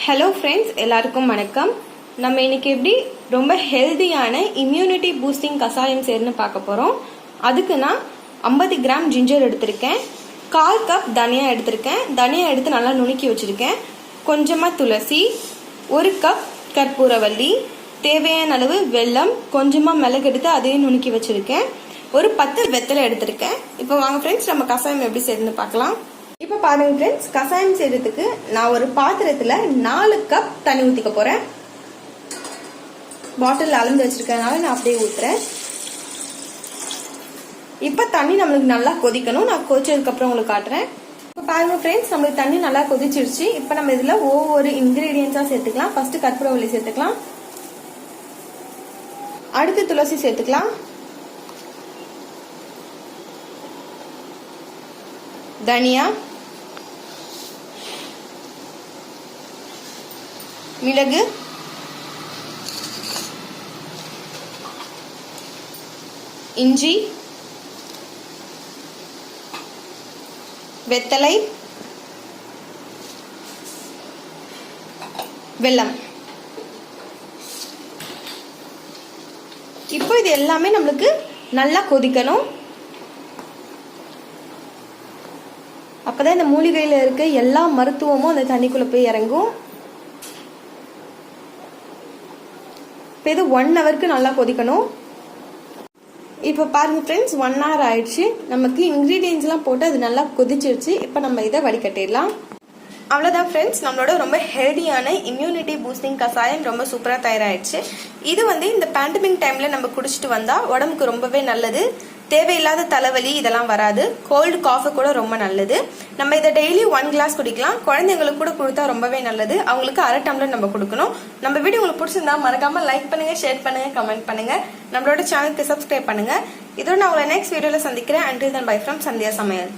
Hello friends, எல்லாருக்கும் வணக்கம். நம்ம இன்னைக்கு எப்படி ரொம்ப ஹெல்தியான இம்யூனிட்டி பூஸ்டிங் கசாயம் செய்யணும்னு பார்க்க போகிறோம். அதுக்கு நான் 50 கிராம் ஜிஞ்சர் எடுத்திருக்கேன், 1/4 கப் தனியா எடுத்திருக்கேன். தனியா எடுத்து நல்லா நுணுக்கி வச்சுருக்கேன். கொஞ்சமாக துளசி, 1 கப் கற்பூரவள்ளி, தேவையான அளவு வெல்லம், கொஞ்சமாக மிளகு எடுத்து அதையும் நுணுக்கி வச்சுருக்கேன். ஒரு 10 வெத்தலை எடுத்திருக்கேன். இப்போ வாங்க ஃப்ரெண்ட்ஸ், நம்ம கசாயம் எப்படி செய்யணும்னு பார்க்கலாம். இப்போ பாருங்க ஃப்ரெண்ட்ஸ், கசாயம் செய்யறதுக்கு நான் ஒரு பாத்திரத்துல 4 கப் தண்ணி ஊத்திக்க போறேன். பாட்டில் அளந்து வச்சிருக்கனால நான் அப்படியே ஊத்துறேன். இப்போ தண்ணி நம்மளுக்கு நல்லா கொதிக்கணும். நான் கொதிச்சதுக்கு அப்புறம் உங்களுக்கு காட்டுறேன். இப்போ பாருங்க ஃப்ரெண்ட்ஸ், நம்மளுக்கு தண்ணி நல்லா கொதிச்சிருச்சு. இப்போ நம்ம இதுல ஒவ்வொரு இன்கிரீடியன்ஸா சேர்த்துக்கலாம். ஃபர்ஸ்ட் கற்பூரவள்ளி சேர்த்துக்கலாம், அடுத்து துளசி சேர்த்துக்கலாம், தனியா, மிளகு, இஞ்சி, வெத்தலை, வெல்லம். இப்போ இது எல்லாமே நம்மளுக்கு நல்லா கொதிக்கணும். அப்பதான் இந்த மூலிகையில இருக்க எல்லா மருத்துவமும் அந்த தண்ணிக்குள்ள போய் இறங்கும். இப்போ இது 1 ஹவருக்கு நல்லா கொதிக்கணும். இப்போ பாருங்க ஃப்ரெண்ட்ஸ், 1 ஹவர் ஆயிடுச்சு. நமக்கு இன்கிரீடியன்ஸ் எல்லாம் போட்டு அது நல்லா கொதிச்சிருச்சு. இப்போ நம்ம இதை வடிகட்டிடலாம். அவ்வளோதான் ஃப்ரெண்ட்ஸ், நம்மளோட ரொம்ப ஹெல்தியான இம்யூனிட்டி பூஸ்டிங் கசாயம் ரொம்ப சூப்பராக தயாராகிடுச்சு. இது இந்த பேண்டமிக் டைம்ல நம்ம குடிச்சிட்டு வந்தா உடம்புக்கு ரொம்பவே நல்லது. தேவையில்லாத தலைவலி இதெல்லாம் வராது. கோல்டு காஃபி கூட ரொம்ப நல்லது. நம்ம இதை டெய்லி 1 கிளாஸ் குடிக்கலாம். குழந்தைங்களுக்கு கூட கொடுத்தா ரொம்பவே நல்லது. அவங்களுக்கு 1/2 டம்ளர் நம்ம கொடுக்கணும். நம்ம வீடியோ உங்களுக்கு பிடிச்சிருந்தா மறக்காம லைக் பண்ணுங்க, ஷேர் பண்ணுங்க, கமெண்ட் பண்ணுங்க. நம்மளோட சேனலுக்கு சப்ஸ்கிரைப் பண்ணுங்க. இதோட நான் உங்களை நெக்ஸ்ட் வீடியோல சந்திக்கிறேன். Until then, bye from Sandhya சமையல்.